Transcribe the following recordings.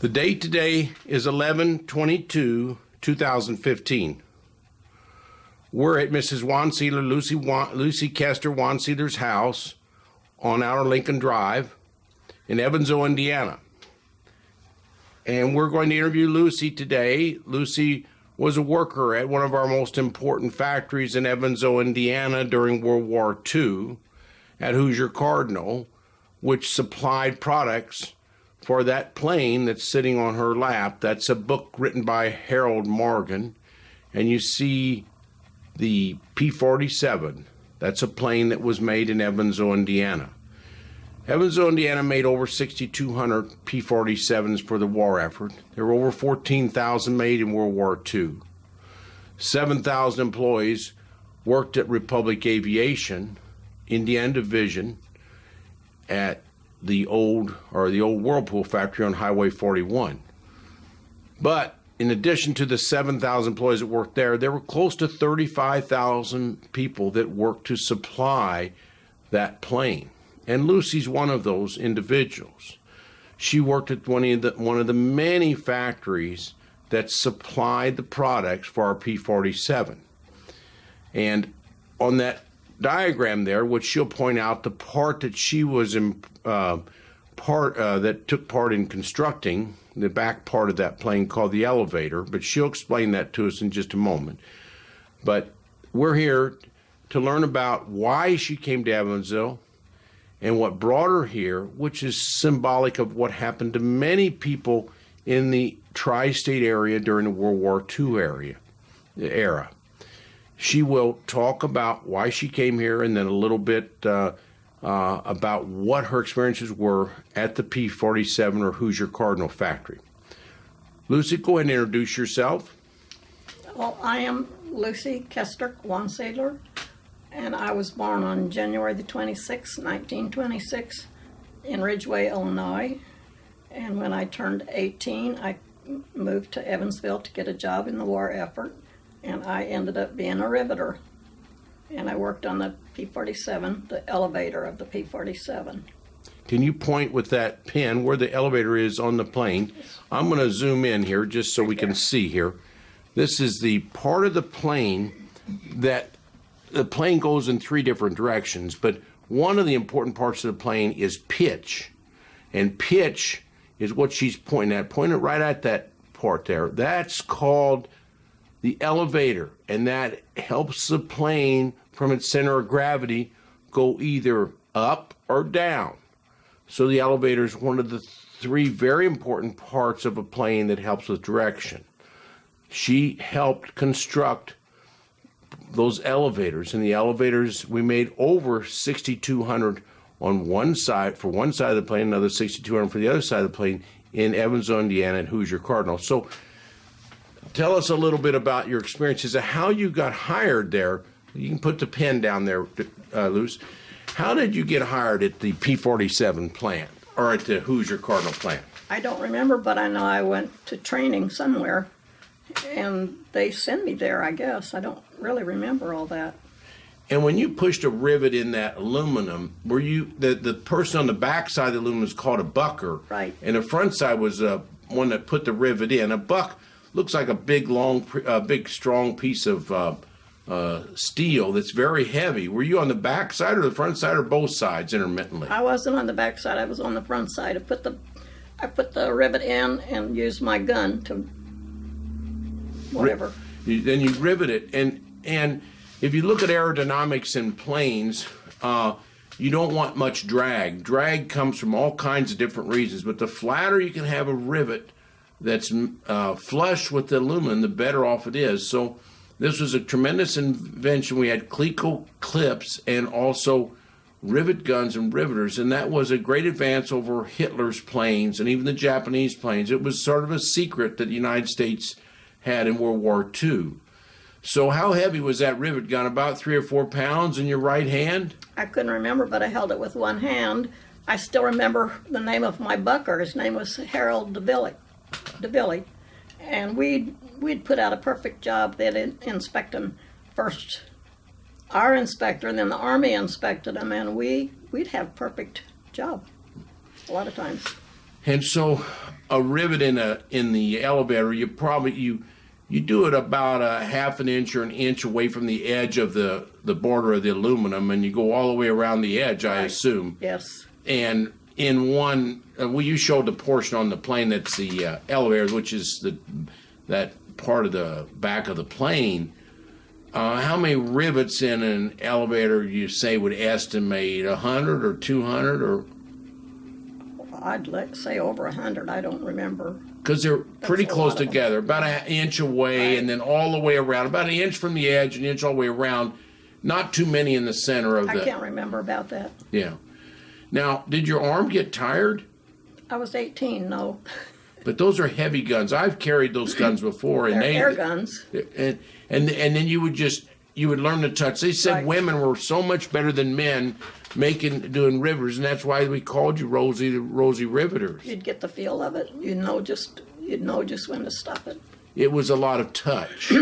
The date today is 11/22/2015. We're at Mrs. Wahnsiedler, Lucy Kester Wahnsiedler's house on Outer Lincoln Drive in Evansville, Indiana. And we're going to interview Lucy today. Lucy was a worker at one of our most important factories in Evansville, Indiana during World War II at Hoosier, Cardinal, which supplied products for that plane that's sitting on her lap. That's a book written by Harold Morgan. And you see the P-47. That's a plane that was made in Evansville, Indiana. Evansville, Indiana made over 6,200 P-47s for the war effort. There were over 14,000 made in World War II. 7,000 employees worked at Republic Aviation, Indiana Division, at the old Whirlpool factory on Highway 41. But in addition to the 7,000 employees that worked there were close to 35,000 people that worked to supply that plane. And Lucy's one of those individuals. She worked at one of the many factories that supplied the products for our P-47. And on that diagram there, which she'll point out, the part that she was that took part in constructing, the back part of that plane called the elevator, but she'll explain that to us in just a moment. But we're here to learn about why she came to Evansville and what brought her here, which is symbolic of what happened to many people in the tri-state area during the World War II era. She will talk about why she came here and then a little bit about what her experiences were at the P-47 or Hoosier Cardinal factory. Lucy, go ahead and introduce yourself. Well, I am Lucy Kester Wahnsiedler, and I was born on January the 26th, 1926 in Ridgeway, Illinois. And when I turned 18, I moved to Evansville to get a job in the war effort, and I ended up being a riveter. And I worked on the P-47, the elevator of the P-47. Can you point with that pen where the elevator is on the plane? I'm going to zoom in here just so we can see here. This is the part of the plane that the plane goes in three different directions, but one of the important parts of the plane is pitch. And pitch is what she's pointing at. Point it right at that part there. That's called the elevator, and that helps the plane from its center of gravity go either up or down. So the elevator is one of the three very important parts of a plane that helps with direction. She helped construct those elevators, and the elevators, we made over 6,200 on one side, for one side of the plane, another 6,200 for the other side of the plane in Evansville, Indiana at Hoosier Cardinal. So tell us a little bit about your experiences of how you got hired there. You can put the pen down there, Luce. How did you get hired at the P-47 plant or at the Hoosier Cardinal plant? I don't remember, but I know I went to training somewhere, and they sent me there, I guess. I don't really remember all that. And when you pushed a rivet in that aluminum, were you the person on the back side of the aluminum is called a bucker, right? And the front side was one that put the rivet in. A buck looks like a big, long, big, strong piece of steel that's very heavy. Were you on the back side or the front side or both sides intermittently? I wasn't on the back side. I was on the front side. I put the rivet in and used my gun to whatever. Then you rivet it, and if you look at aerodynamics in planes, you don't want much drag. Drag comes from all kinds of different reasons, but the flatter you can have a rivet that's flush with the aluminum, the better off it is. So this was a tremendous invention. We had Cleco clips and also rivet guns and riveters, and that was a great advance over Hitler's planes and even the Japanese planes. It was sort of a secret that the United States had in World War II. So how heavy was that rivet gun? About 3 or 4 pounds in your right hand? I couldn't remember, but I held it with one hand. I still remember the name of my bucker. His name was Harold DeVilly. And we'd put out a perfect job. They'd inspect them first, our inspector, and then the Army inspected them, and we'd have a perfect job a lot of times. And so a rivet in the elevator, you do it about a half an inch or an inch away from the edge of the border of the aluminum, and you go all the way around the edge, I assume. Yes. And in one, you showed the portion on the plane that's the elevator, which is that part of the back of the plane. How many rivets in an elevator you say would estimate? 100 or 200 or? I'd say over 100. I don't remember. Because they're pretty close together, about an inch away, and then all the way around, about an inch from the edge, an inch all the way around. Not too many in the center of the. I can't remember about that. Yeah. Now, did your arm get tired? I was 18. No. But those are heavy guns. I've carried those guns before, and They're air guns. And then you would learn to touch. They said women were so much better than men doing rivers, and that's why we called you Rosie Riveters. You'd get the feel of it. You'd know just when to stop it. It was a lot of touch.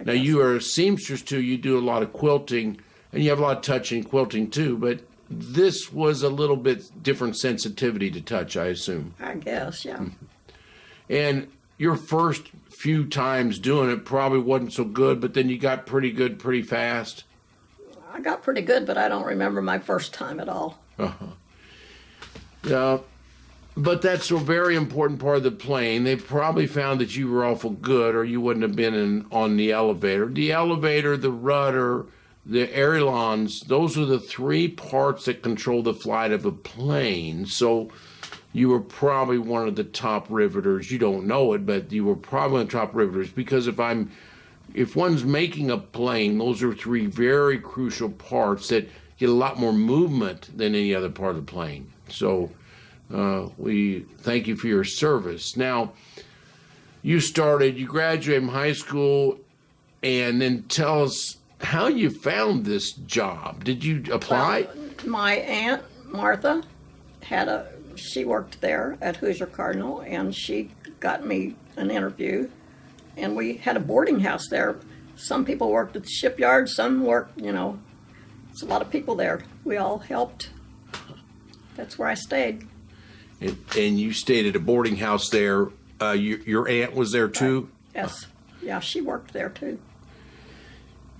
Now you are a seamstress too. You do a lot of quilting, and you have a lot of touch in quilting too. But this was a little bit different sensitivity to touch, I assume. I guess, yeah. And your first few times doing it probably wasn't so good, but then you got pretty good pretty fast. I got pretty good, but I don't remember my first time at all. Yeah, but that's a very important part of the plane. They probably found that you were awful good, or you wouldn't have been on the elevator. The elevator, the rudder, the ailerons, those are the three parts that control the flight of a plane. So you were probably one of the top riveters. You don't know it, but you were probably one of the top riveters, because if one's making a plane, those are three very crucial parts that get a lot more movement than any other part of the plane. So we thank you for your service. Now, you graduated from high school, and then tell us how you found this job. Did you apply? Well, my Aunt Martha she worked there at Hoosier Cardinal, and she got me an interview. And we had a boarding house there. Some people worked at the shipyard, some worked, it's a lot of people there. We all helped. That's where I stayed. And you stayed at a boarding house there. Your aunt was there too? Yes. Yeah, she worked there too.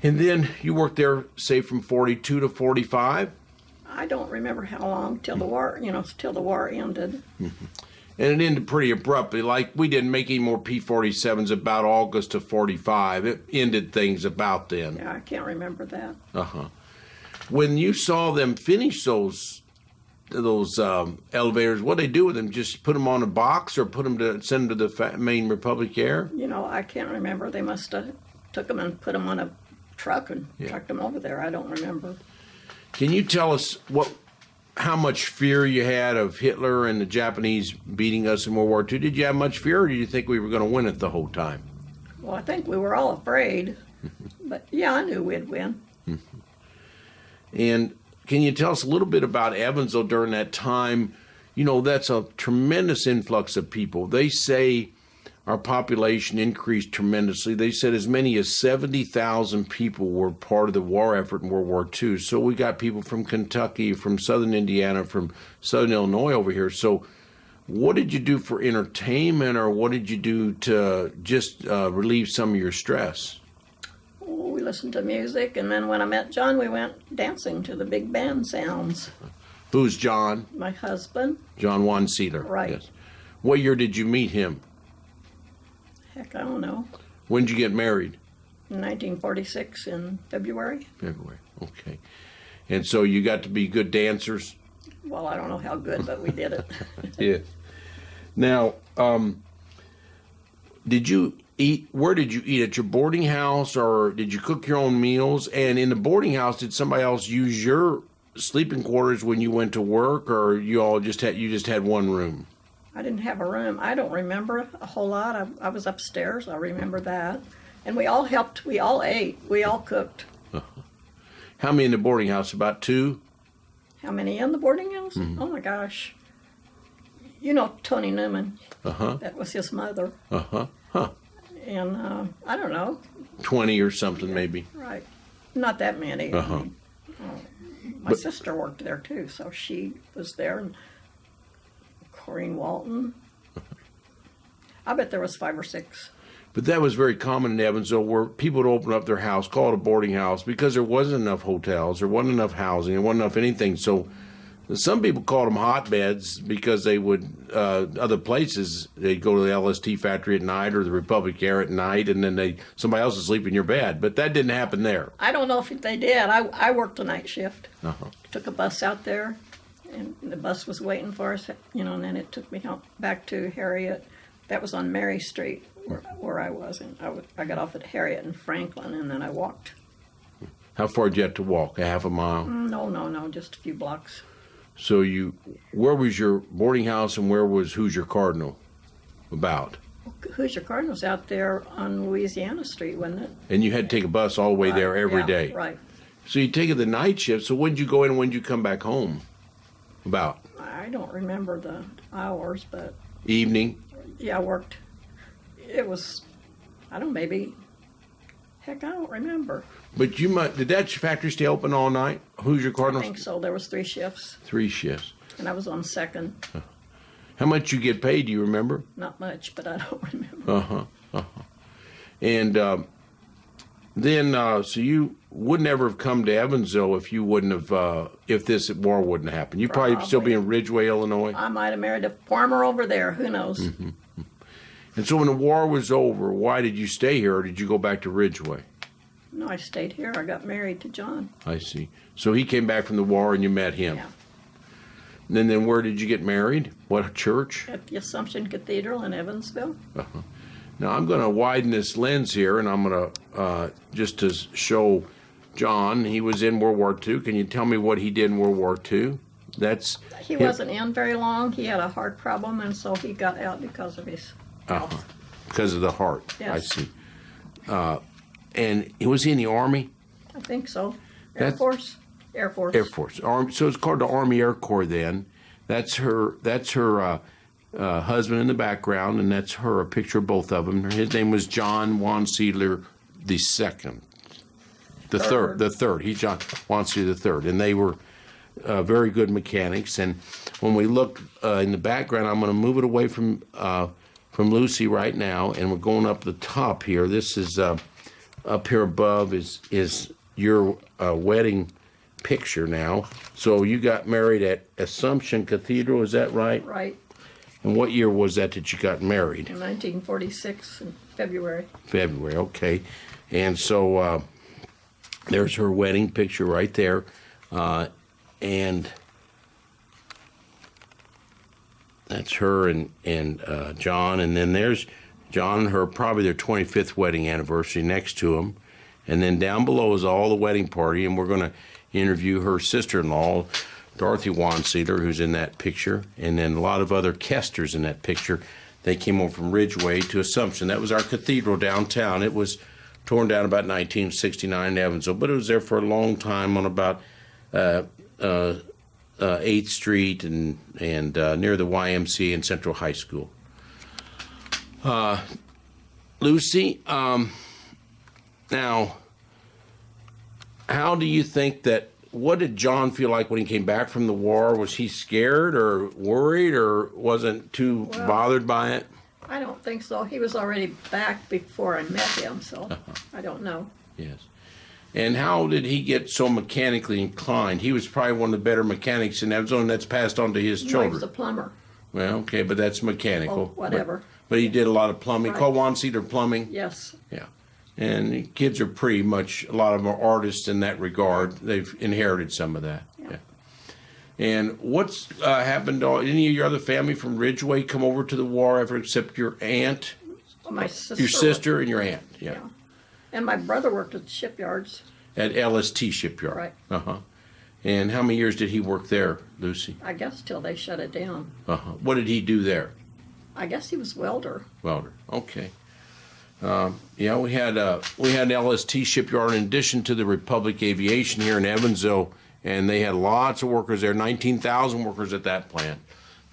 And then you worked there, say, from 42 to 45? I don't remember how long, till the war, till the war ended. And it ended pretty abruptly. Like, we didn't make any more P-47s about August of 45. It ended things about then. Yeah, I can't remember that. When you saw them finish those elevators, what did they do with them? Just put them on a box, or send them to the main Republic Air? I can't remember. They must have took them and put them on a truck and trucked them over there. I don't remember. Can you tell us how much fear you had of Hitler and the Japanese beating us in World War II? Did you have much fear, or did you think we were going to win it the whole time? Well, I think we were all afraid. But, yeah, I knew we'd win. And can you tell us a little bit about Evansville during that time? That's a tremendous influx of people. They say our population increased tremendously. They said as many as 70,000 people were part of the war effort in World War II. So we got people from Kentucky, from southern Indiana, from southern Illinois over here. So what did you do for entertainment, or what did you do to just relieve some of your stress? Oh, we listened to music, and then when I met John, we went dancing to the big band sounds. Who's John? My husband. John Wahnsiedler. Right. Yes. What year did you meet him? Heck, I don't know. When did you get married? In 1946 in February. February, okay. And so you got to be good dancers? Well, I don't know how good, but we did it. Yeah. Now, did you eat? Where did you eat? At your boarding house, or did you cook your own meals? And in the boarding house, did somebody else use your sleeping quarters when you went to work, or you just had one room? I didn't have a room. I don't remember a whole lot. I was upstairs. I remember that. And we all helped. We all ate. We all cooked. How many in the boarding house? About 2? How many in the boarding house? Mm-hmm. Oh, my gosh. Tony Newman. That was his mother. And I don't know. 20 or something, maybe. Right. Not that many. My sister worked there, too, so she was there. And Corrine Walton, I bet there was 5 or 6. But that was very common in Evansville, where people would open up their house, call it a boarding house, because there wasn't enough hotels, there wasn't enough housing, there wasn't enough anything. So some people called them hotbeds because they would, other places, they'd go to the LST factory at night or the Republic Air at night, and then somebody else would sleep in your bed. But that didn't happen there. I don't know if they did. I worked a night shift. Uh-huh. Took a bus out there, and the bus was waiting for us, and then it took me back to Harriet. That was on Mary Street, where I was. And I got off at Harriet and Franklin, and then I walked. How far did you have to walk? A half a mile? No, just a few blocks. So where was your boarding house and where was Hoosier Cardinal about? Hoosier Cardinal's out there on Louisiana Street, wasn't it? And you had to take a bus all the way there every day. Right. So you take the night shift. So when did you go in and when did you come back home? About? I don't remember the hours, but... Evening? Yeah, I worked. It was, I don't know, maybe, heck, I don't remember. But did that factory stay open all night? Hoosier Cardinal? I think so. There was 3 shifts. 3 shifts. And I was on second. How much you get paid, do you remember? Not much, but I don't remember. Uh-huh. And then, so you would never have come to Evansville if you wouldn't have, if this war wouldn't have happened. You'd probably still be in Ridgeway, Illinois. I might have married a farmer over there. Who knows? Mm-hmm. And so when the war was over, why did you stay here, or did you go back to Ridgeway? No, I stayed here. I got married to John. I see. So he came back from the war and you met him. Yeah. And then where did you get married? What church? At the Assumption Cathedral in Evansville. Uh-huh. Now I'm going to widen this lens here, and I'm going to, just to show John, he was in World War II. Can you tell me what he did in World War II? He wasn't in very long. He had a heart problem, and so he got out because of his health. Because of the heart. Yes. I see. And was he in the Army? I think so. Air Force. Air Force. So it's called the Army Air Corps then. That's her husband in the background, and that's her, a picture of both of them. His name was John Wahnsiedler the second. The third. He's John Wahnsiedler the third. And they were very good mechanics. And when we look in the background, I'm going to move it away from Lucy right now, and we're going up the top here. This is up here above is your wedding picture now. So you got married at Assumption Cathedral, is that right? Right. And what year was that you got married? In 1946, in February. February, okay. And so there's her wedding picture right there. And that's her and John. And then there's John and her, probably their 25th wedding anniversary next to them. And then down below is all the wedding party, and we're going to interview her sister-in-law, Dorothy Wahnsiedler, who's in that picture, and then a lot of other Kesters in that picture. They came over from Ridgeway to Assumption. That was our cathedral downtown. It was torn down about 1969 in Evansville, but it was there for a long time on about 8th Street and near the YMCA and Central High School. Lucy, now, how do you think that, what did John feel like when he came back from the war? Was he scared or worried or wasn't too bothered by it? I don't think so. He was already back before I met him, so I don't know. Yes. And how did he get so mechanically inclined? He was probably one of the better mechanics in Evansville, and that's passed on to his children. He was a plumber. Well, okay, but that's mechanical. Oh, whatever. But he did a lot of plumbing. Right. Called Wahnsiedler plumbing? Yes. Yeah. And the kids are pretty much, a lot of them are artists in that regard. They've inherited some of that. Yeah. And what's happened to any of your other family from Ridgeway come over to the war ever except your aunt? Well, my sister. Your sister and your aunt, yeah. And my brother worked at shipyards. At LST Shipyard. Right. Uh-huh. And how many years did he work there, Lucy? I guess till they shut it down. Uh-huh. What did he do there? I guess he was welder. Welder, okay. Yeah, we had LST Shipyard in addition to the Republic Aviation here in Evansville, and they had lots of workers there, 19,000 workers at that plant.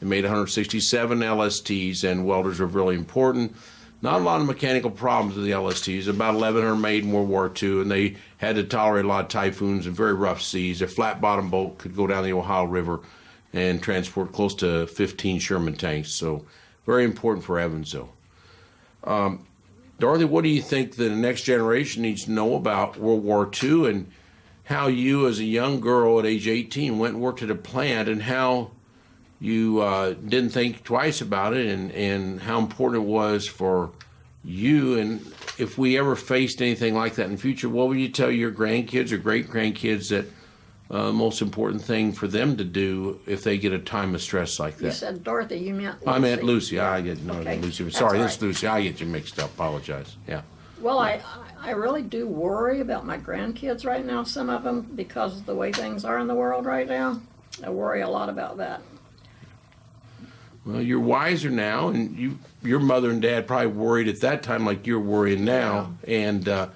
They made 167 LSTs, and welders are really important. Not a lot of mechanical problems with the LSTs. About 1,100 made in World War II, and they had to tolerate a lot of typhoons and very rough seas. A flat-bottom boat could go down the Ohio River and transport close to 15 Sherman tanks, so very important for Evansville. Dorothy, what do you think the next generation needs to know about World War II, and how you, as a young girl at age 18, went and worked at a plant, and how you didn't think twice about it, and how important it was for you? And if we ever faced anything like that in the future, what would you tell your grandkids or great-grandkids that most important thing for them to do if they get a time of stress like that? You said Dorothy, you meant Lucy. I meant Lucy. Yeah. I get no, Okay. Lucy. That's Sorry, all this is right. Lucy. I get you mixed up. Apologize. Yeah. Well, I really do worry about my grandkids right now, some of them, because of the way things are in the world right now. I worry a lot about that. Well, you're wiser now, and your mother and dad probably worried at that time like you're worrying now. Yeah. And the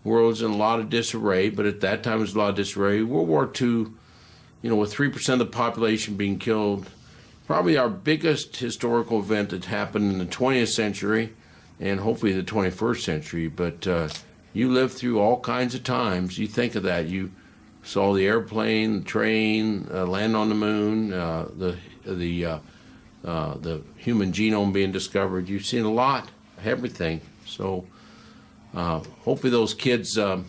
world's in a lot of disarray, but at that time it was a lot of disarray. World War II, with 3% of the population being killed, probably our biggest historical event that happened in the 20th century, and hopefully the 21st century. But you lived through all kinds of times. You think of that. You saw the airplane, the train, land on the moon, the human genome being discovered. You've seen a lot of everything. So hopefully those kids are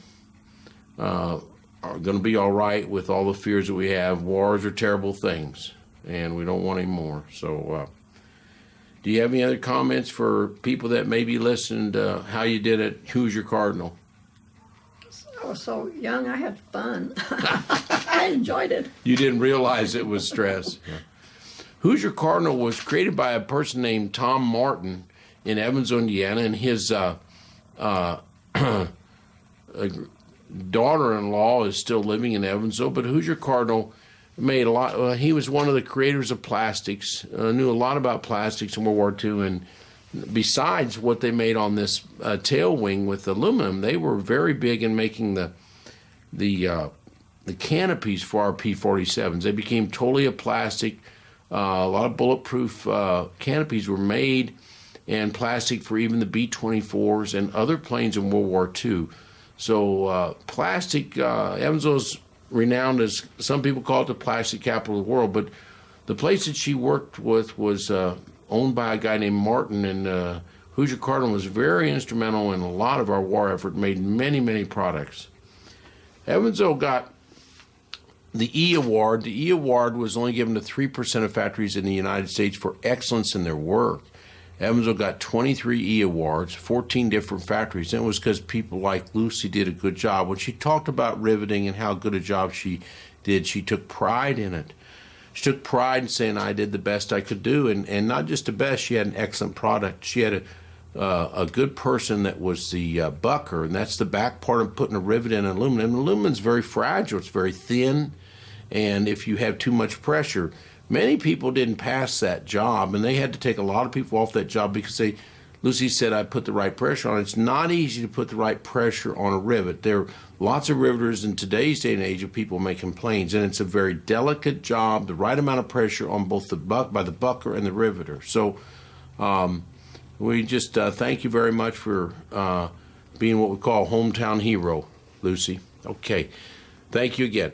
going to be all right with all the fears that we have. Wars are terrible things, and we don't want any more. So do you have any other comments for people that maybe listened how you did at Hoosier Cardinal? I was so young, I had fun. I enjoyed it. You didn't realize it was stress. Yeah. Hoosier Cardinal was created by a person named Tom Martin in Evansville, Indiana, and his daughter-in-law is still living in Evansville. But Hoosier Cardinal made a lot. He was one of the creators of plastics, knew a lot about plastics in World War II, and besides what they made on this tail wing with aluminum, they were very big in making the canopies for our P-47s. They became totally a plastic. A lot of bulletproof canopies were made, and plastic for even the B-24s and other planes in World War II. So plastic, Evansville's renowned as, some people call it the plastic capital of the world, but the place that she worked with was owned by a guy named Martin, and Hoosier Cardinal was very instrumental in a lot of our war effort, made many, many products. Evansville got the E Award. The E Award was only given to 3% of factories in the United States for excellence in their work. Evansville got 23 E Awards, 14 different factories, and it was because people like Lucy did a good job. When she talked about riveting and how good a job she did, she took pride in it. She took pride in saying, I did the best I could do, and not just the best, she had an excellent product. She had a good person that was the bucker, and that's the back part of putting a rivet in aluminum. Aluminum's very fragile, it's very thin, and if you have too much pressure, many people didn't pass that job, and they had to take a lot of people off that job because Lucy said, I put the right pressure on it. It's not easy to put the right pressure on a rivet. There are lots of riveters in today's day and age of people making planes, and it's a very delicate job, the right amount of pressure on both by the bucker and the riveter. So we just thank you very much for being what we call a hometown hero, Lucy. Okay. Thank you again.